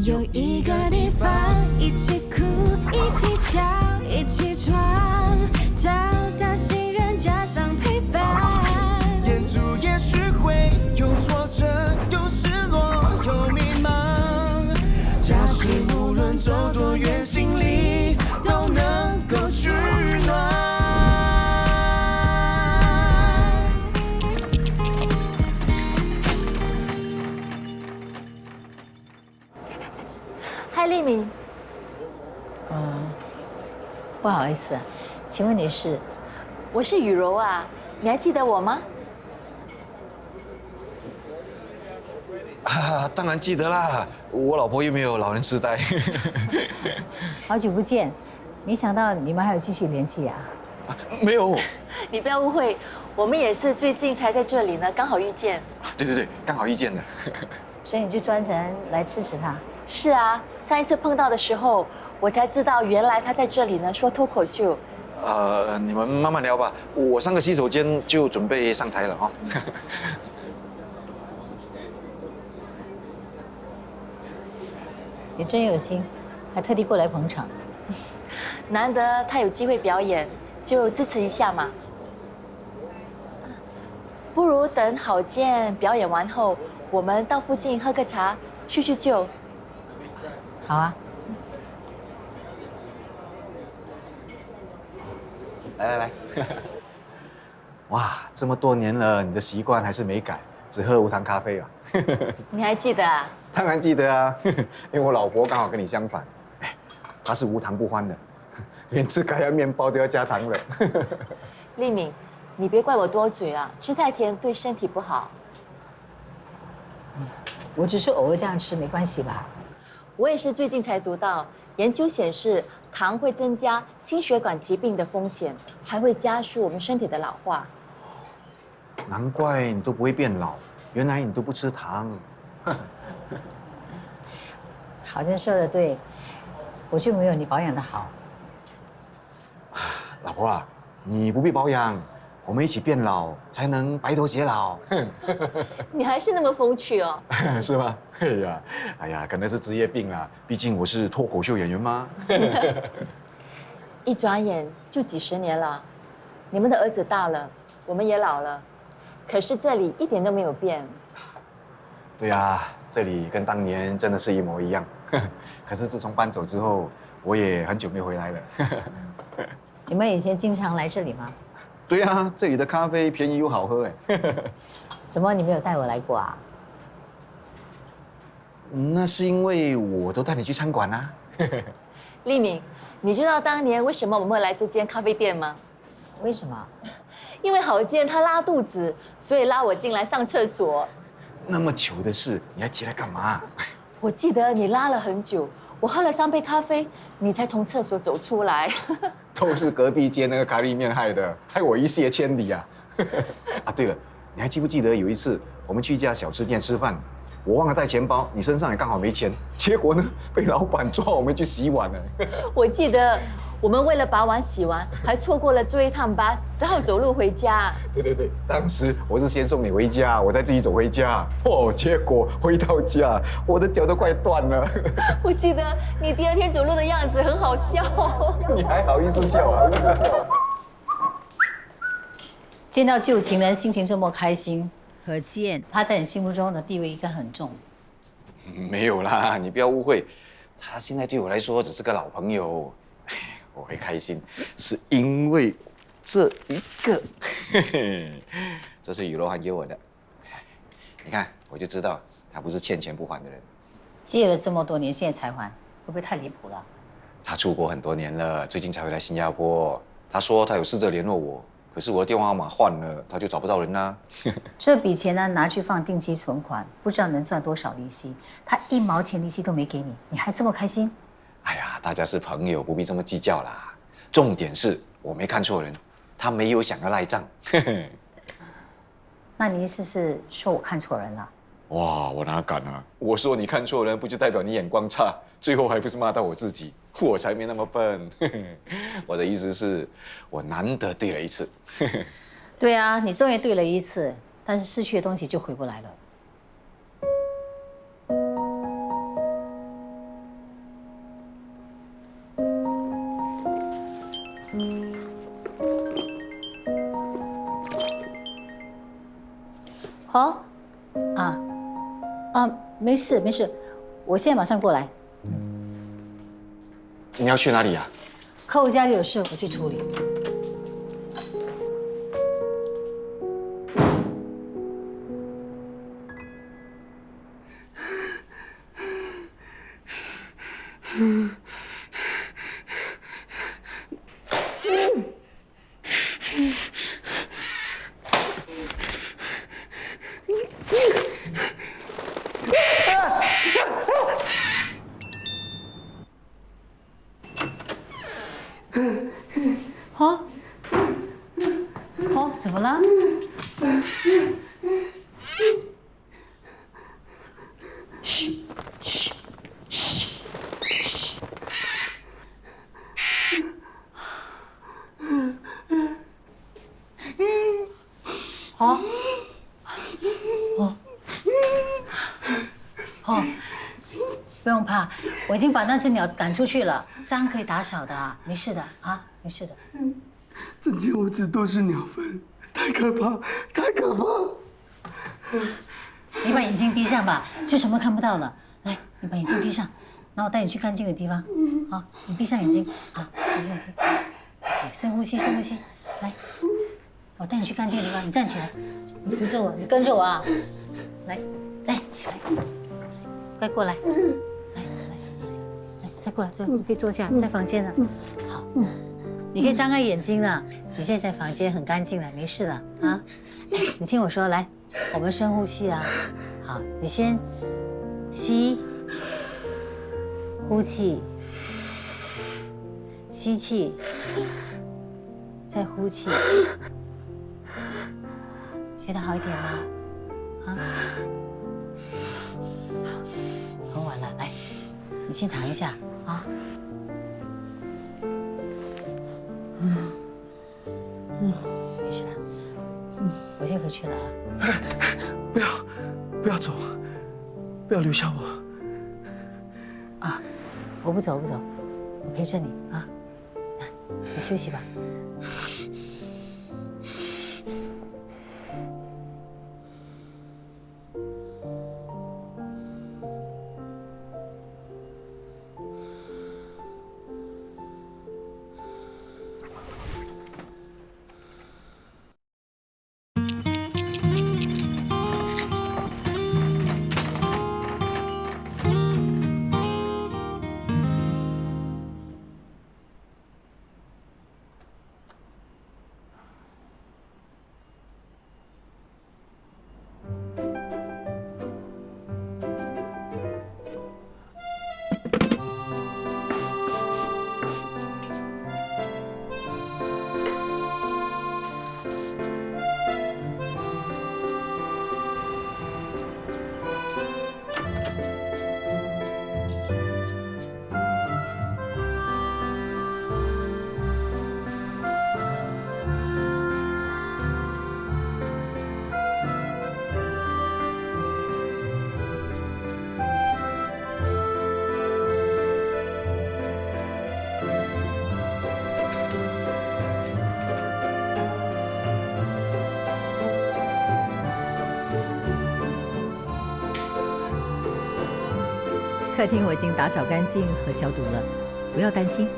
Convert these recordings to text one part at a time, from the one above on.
有一个地方，一起哭，一起笑，一起闯，找到信任加上陪伴。沿途也许会有挫折，有失落，有迷茫。假使无论走多远，心里都能够取暖。嗨，丽敏。不好意思，请问你是？我是雨柔啊，你还记得我吗？当然记得啦，我老婆又没有老人痴呆。好久不见，没想到你们还有继续联系啊？没有。你不要误会，我们也是最近才在这里呢，刚好遇见。对对对，刚好遇见的。所以你就专程来支持他？是啊，上一次碰到的时候，我才知道原来他在这里呢，说脱口秀。你们慢慢聊吧，我上个洗手间就准备上台了啊。你真有心，还特地过来捧场。难得他有机会表演，就支持一下嘛。不如等郝建表演完后，我们到附近喝个茶，叙叙旧。好啊。来，哇，这么多年了，你的习惯还是没改，只喝无糖咖啡啊？你还记得啊？当然记得啊，因为我老婆刚好跟你相反，她是无糖不欢的，连吃开阳面包都要加糖的。丽敏，你别怪我多嘴啊，吃太甜对身体不好。我只是偶尔这样吃，没关系吧？我也是最近才读到，研究显示糖会增加心血管疾病的风险，还会加速我们身体的老化。难怪你都不会变老，原来你都不吃糖。郝建说的对，我就没有你保养的好。老婆啊，你不必保养，我们一起变老，才能白头偕老。你还是那么风趣哦。是吗？哎呀，可能是职业病啦，毕竟我是脱口秀演员嘛。一转眼就几十年了，你们的儿子大了，我们也老了，可是这里一点都没有变。对呀，这里跟当年真的是一模一样。可是自从搬走之后，我也很久没回来了。你们以前经常来这里吗？对呀，这里的咖啡便宜又好喝哎。怎么你没有带我来过啊？那是因为我都带你去餐馆啊。丽敏，你知道当年为什么我们会来这间咖啡店吗？为什么？因为郝建他拉肚子，所以拉我进来上厕所。那么糗的事，你还提来干嘛？我记得你拉了很久，我喝了3杯咖啡，你才从厕所走出来。都是隔壁街那个咖喱面害的，害我一泻千里啊！啊，对了，你还记不记得有一次我们去一家小吃店吃饭，我忘了带钱包，你身上也刚好没钱，结果呢被老板抓我们去洗碗了。我记得我们为了把碗洗完，还错过了最后一趟巴士，只好走路回家。对，当时我是先送你回家，我再自己走回家。结果回到家，我的脚都快断了。我记得你第2天走路的样子很好笑。你还好意思笑啊？见到旧情人，心情这么开心，可见他在你心目中的地位应该很重。没有啦，你不要误会，他现在对我来说只是个老朋友。我会开心，是因为这一个，这是雨柔还给我的。你看，我就知道他不是欠钱不还的人。借了这么多年，现在才还，会不会太离谱了？他出国很多年了，最近才回来新加坡。他说他有试着联络我，可是我的电话号码换了，他就找不到人啦。这笔钱呢，拿去放定期存款，不知道能赚多少利息。他1毛钱利息都没给你，你还这么开心？哎呀，大家是朋友，不必这么计较啦。重点是我没看错人，他没有想要赖账。那你意思是说我看错人了？哇，我哪敢啊！我说你看错人，不就代表你眼光差？最后还不是骂到我自己？我才没那么笨。我的意思是，我难得对了一次。对啊，你终于对了一次，但是失去的东西就回不来了。好，没事没事，我现在马上过来。你要去哪里呀？客户家里有事，我去处理。怎么了？嘘嘘嘘嘘。不用怕，我已经把那只鸟赶出去了，脏可以打扫的啊，没事的啊，没事的。整间屋子都是鸟粪，太可怕，太可怕！你把眼睛闭上吧，就什么看不到了。来，你把眼睛闭上，然后我带你去干净的地方。好，你闭上眼睛，好，闭上眼睛，深呼吸，深呼吸。来，我带你去干净的地方，你站起来，你扶着我，你跟着我啊。来，来，起来，快过来，来，再过来，你可以坐下，在房间了。好，你可以张开眼睛了。你现在在房间很干净了，没事了啊。你听我说，来，我们深呼吸啊。好，你先吸，呼气，吸气，再呼气，觉得好一点吗？啊，好，很晚了，来，你先躺一下啊。没事了，我先回去了啊。不要走，不要留下我。啊，我不走，我陪着你啊。来，你休息吧。客厅我已经打扫干净和消毒了，不要担心。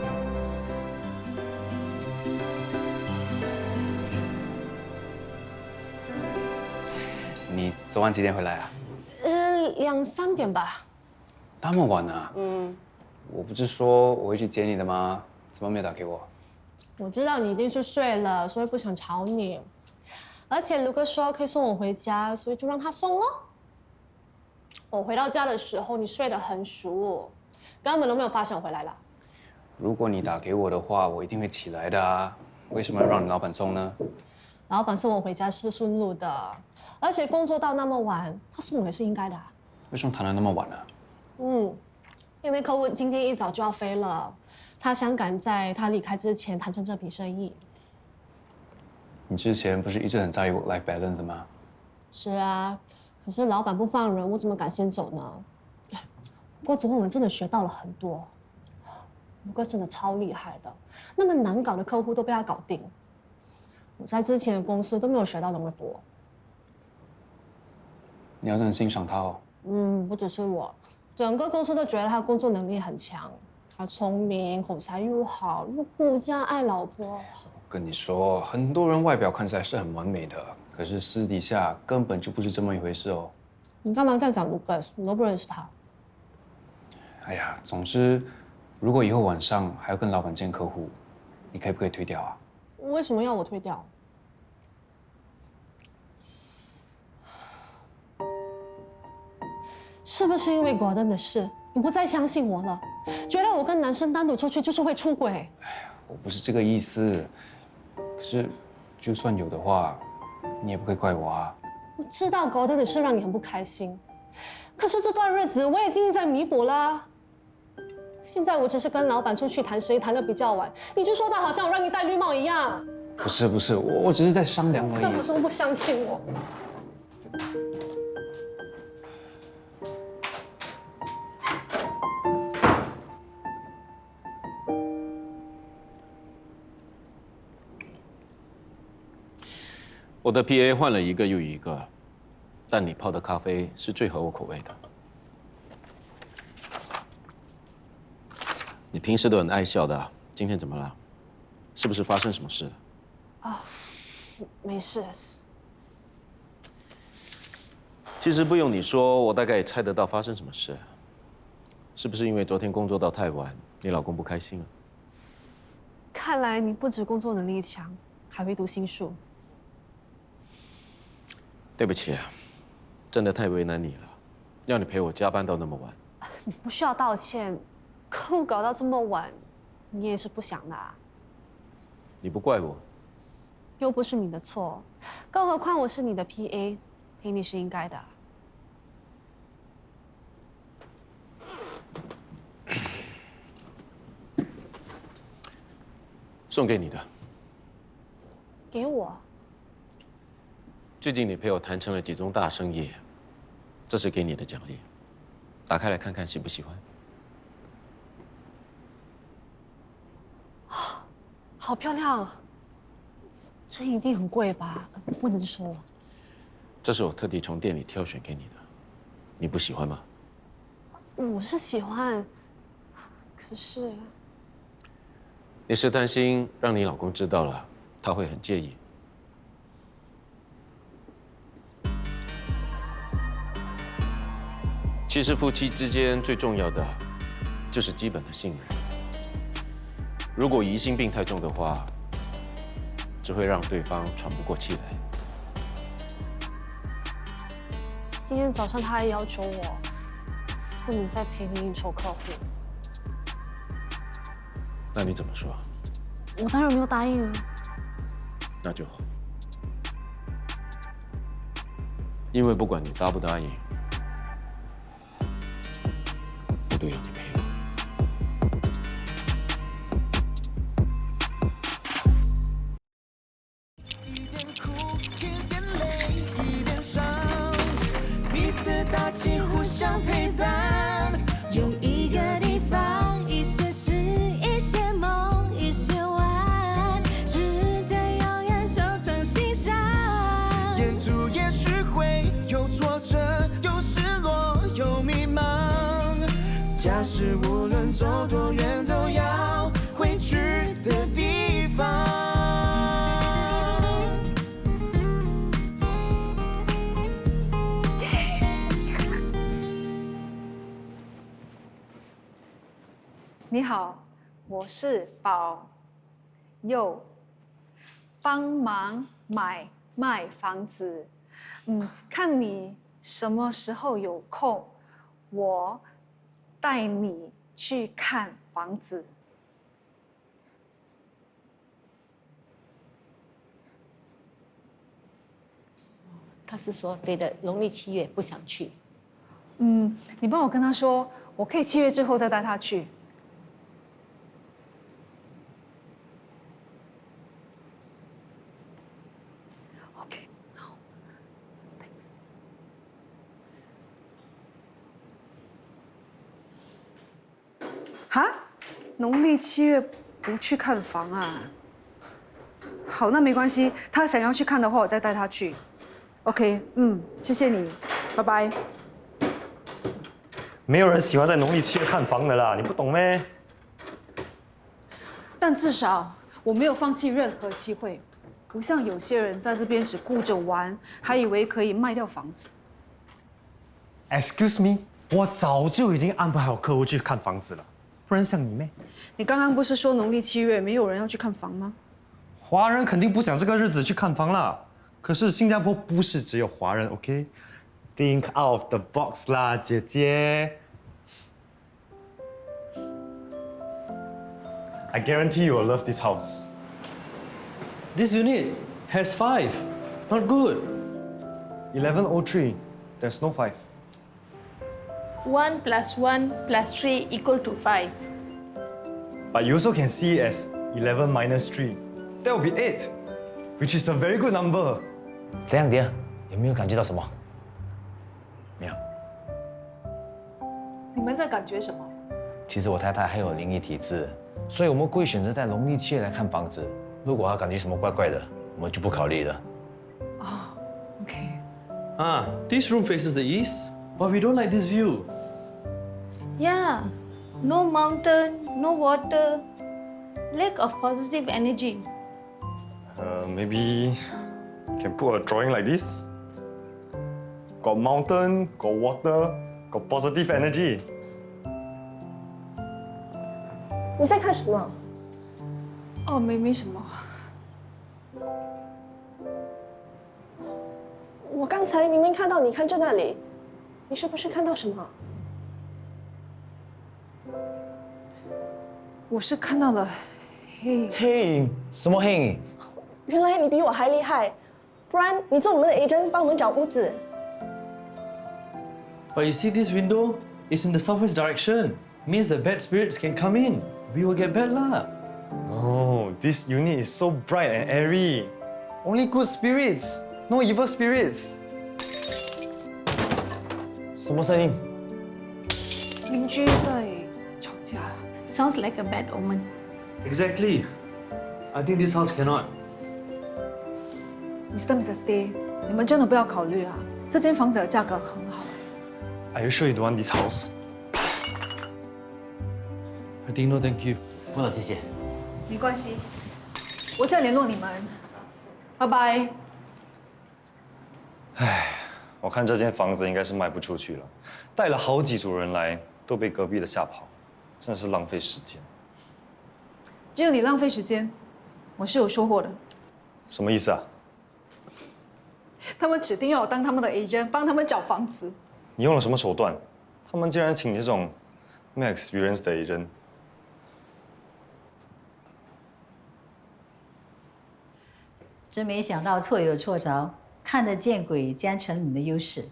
你昨晚几点回来啊2、3点吧。那么晚啊？我不是说我会去接你的吗？怎么没有打给我？我知道你一定是睡了，所以不想吵你。而且卢哥说可以送我回家，所以就让他送咯。我回到家的时候，你睡得很熟，根本都没有发现我回来了。如果你打给我的话，我一定会起来的啊。为什么要让你老板送呢？老板送我回家是顺路的，而且工作到那么晚，他送我也是应该的。为什么谈得那么晚呢？因为客户今天一早就要飞了，他想赶在他离开之前谈成这笔生意。你之前不是一直很在意 work-life balance 吗？是啊，可是老板不放人，我怎么敢先走呢？不过昨天我们真的学到了很多，卢哥真的超厉害的，那么难搞的客户都被他搞定。我在之前的公司都没有学到那么多。你要是很欣赏他哦。不只是我，整个公司都觉得他工作能力很强，他聪明，口才又好，又顾家爱老婆。跟你说，很多人外表看起来是很完美的，可是私底下根本就不是这么一回事哦。你干嘛这样讲 Lucas？ 你都不认识他。哎呀，总之，如果以后晚上还要跟老板见客户，你可以不可以推掉啊？为什么要我推掉？是不是因为果登的事，你不再相信我了？觉得我跟男生单独出去就是会出轨？我不是这个意思，可是就算有的话，你也不可以怪我啊。我知道果登的事让你很不开心，可是这段日子我已经在弥补了。现在我只是跟老板出去谈生意，谈得比较晚，你就说他好像我让你戴绿帽一样。不是，我只是在商量而已。干嘛这么不相信我？我的 PA 换了一个又一个，但你泡的咖啡是最合我口味的。你平时都很爱笑的，今天怎么了？是不是发生什么事了？啊，没事。其实不用你说，我大概也猜得到发生什么事。是不是因为昨天工作到太晚，你老公不开心了？看来你不止工作能力强，还会读心术。对不起啊，真的太为难你了，要你陪我加班到那么晚。你不需要道歉，客户搞到这么晚，你也是不想的啊。你不怪我，又不是你的错，更何况我是你的 PA， 陪你是应该的。送给你的。给我？最近你陪我谈成了几宗大生意，这是给你的奖励，打开来看看喜不喜欢。好漂亮，这一定很贵吧？不能说。这是我特地从店里挑选给你的，你不喜欢吗？我是喜欢，可是你是担心让你老公知道了，他会很介意。其实夫妻之间最重要的就是基本的信任。如果疑心病太重的话，只会让对方喘不过气来。今天早上他还要求我不能再陪你应酬客户，那你怎么说？我当然没有答应啊。那就好，因为不管你答不答应，我都要你陪我。一点苦，一点累，一点伤，彼此打气，互相陪伴。有一个地方，一些事，一些梦，一些晚，值得永远收藏心上。沿途也许会有挫折，有失落，有迷茫。假使无论走多远，都要回去的地方。你好，我是宝佑，帮忙卖房子。看你什么时候有空，我带你去看房子。他是说对的，农历7月不想去。你帮我跟他说，我可以7月之后再带他去。OK， 好。哈？农历7月不去看房啊？好，那没关系，他想要去看的话，我再带他去。OK，谢谢你。拜拜。没有人喜欢在农历7月看房的啦，你不懂咩？但至少我没有放弃任何机会，不像有些人在这边只顾着玩，还以为可以卖掉房子。Excuse me， 我早就已经安排好客户去看房子了，不然像你妹。你刚刚不是说农历7月没有人要去看房吗？华人肯定不想这个日子去看房啦。可是新加坡不是只有华人 ，OK？Think out of the box 啦，姐姐。I guarantee you will love this house. This unit has 5. Not good. 1103. There's no 5. 1 + 1 + 3 = 5. But you also can see it as 11 minus 3. That will be 8, which is a very good number. 怎样，爹？有没有感觉到什么？没有。你们在感觉什么？其实我太太还有灵异体质，所以我们故意选择在农历7月来看房子。如果她感觉什么怪怪的，我们就不考虑了。哦 ，OK。This room faces the east, but we don't like this view. Yeah, no mountain, no water, lack of positive energy. Maybe can put a drawing like this. Got mountain, got water, got positive energy. 你在看什么？哦，没什么。我刚才明明看到你看着那里，你是不是看到什么？我是看到了黑影，什么黑影？原来你比我还厉害，不然你做我们的 agent 帮我们找屋子。 But you see this window? It's in the southwest direction. Means the bad spirits can come in. We will get bad luck. Oh, this unit is so bright and airy. Only good spirits, no evil spirits. 什么声音？邻居在吵架。 Sounds like a bad omen. Exactly. I think this house cannot. Mr. Stay， 你们真的不要考虑啊，这间房子的价格很好。 Are you sure you don't want this house? I think no, thank you. 不了，谢谢。没关系，我再联络你们。拜拜。唉，我看这间房子应该是卖不出去了，带了好几组人来，都被隔壁的吓跑，真是浪费时间。只有你浪费时间，我是有收获的。什么意思啊？他们指定要我当他们的 agent， 帮他们找房子。你用了什么手段？他们竟然请你这种没有 experience 的人。真没想到错有错着，看得见鬼竟然成了你的优势。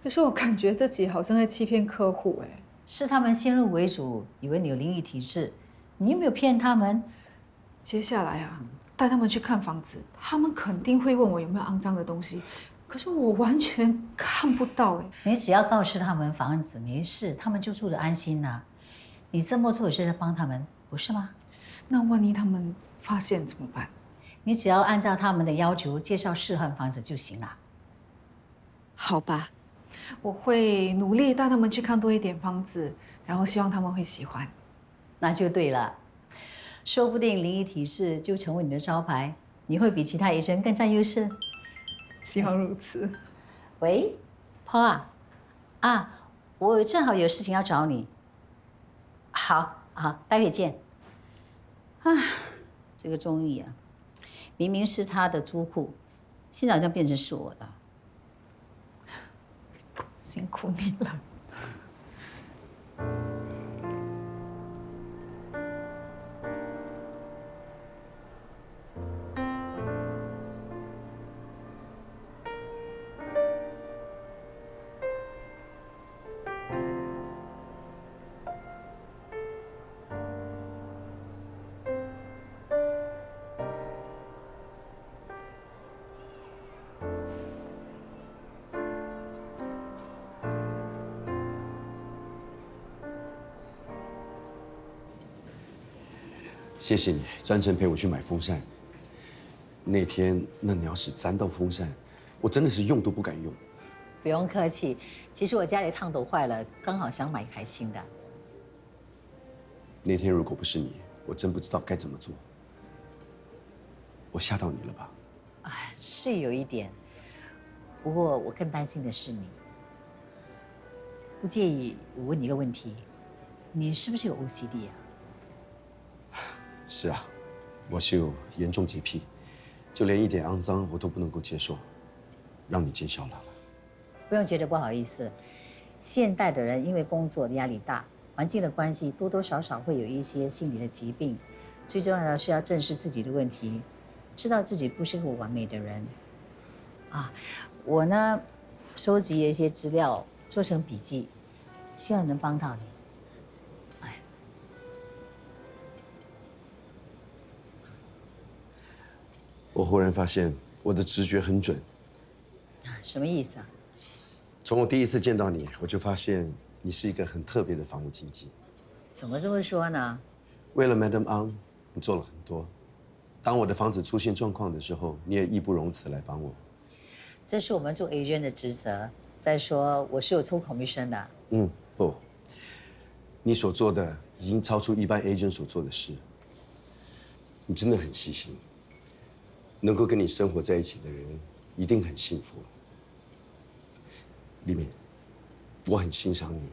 可是我感觉自己好像在欺骗客户哎。是他们先入为主，以为你有灵异体质，你有没有骗他们？接下来啊，带他们去看房子，他们肯定会问我有没有肮脏的东西，可是我完全看不到哎。你只要告诉他们房子没事，他们就住得安心呐。你这么做也是在帮他们，不是吗？那万一他们发现怎么办？你只要按照他们的要求介绍适合房子就行了。好吧，我会努力带他们去看多一点房子，然后希望他们会喜欢。那就对了，说不定灵异体质就成为你的招牌，你会比其他医生更占优势。希望如此。喂，Paul 啊，我正好有事情要找你。好，待会见。啊，这个中医啊，明明是他的租库，现在好像变成是我的。辛苦你了。谢谢你专程陪我去买风扇。那天那鸟屎沾到风扇，我真的是用都不敢用。不用客气。其实我家里熨斗坏了，刚好想买一台新的。那天如果不是你，我真不知道该怎么做。我吓到你了吧？哎，是有一点。不过我更担心的是你。不介意我问你一个问题，你是不是有 OCD 啊？是啊，我是有严重洁癖，就连一点肮脏我都不能够接受，让你见笑了。不用觉得不好意思。现代的人因为工作的压力大，环境的关系，多多少少会有一些心理的疾病。最重要的是要正视自己的问题，知道自己不是个完美的人。啊，我呢，收集了一些资料，做成笔记，希望能帮到你。我忽然发现我的直觉很准。什么意思啊？从我第一次见到你，我就发现你是一个很特别的房屋经纪。怎么这么说呢？为了 Madam Ang， 你做了很多。当我的房子出现状况的时候，你也义不容辞来帮我。这是我们做 agent 的职责。再说，我是有抽 commission 的。不，你所做的已经超出一般 agent 所做的事。你真的很细心。能够跟你生活在一起的人，一定很幸福。丽敏，我很欣赏你。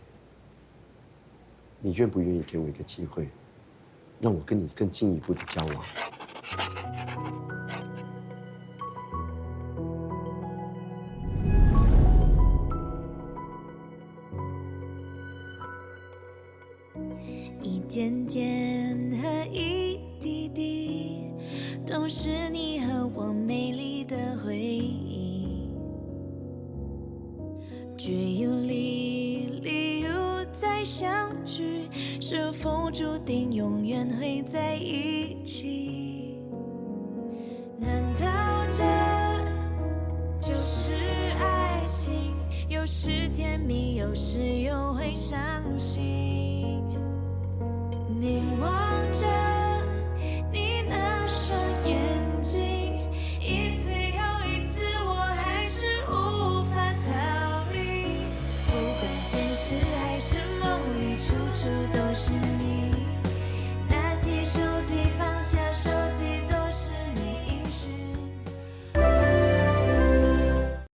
你愿不愿意给我一个机会，让我跟你更进一步的交往？一点点和一滴滴，都是你和我美丽的回忆。只有离又再相聚，是否注定永远会在一起？难道这就是爱情？有时甜蜜，有时又会伤心。你我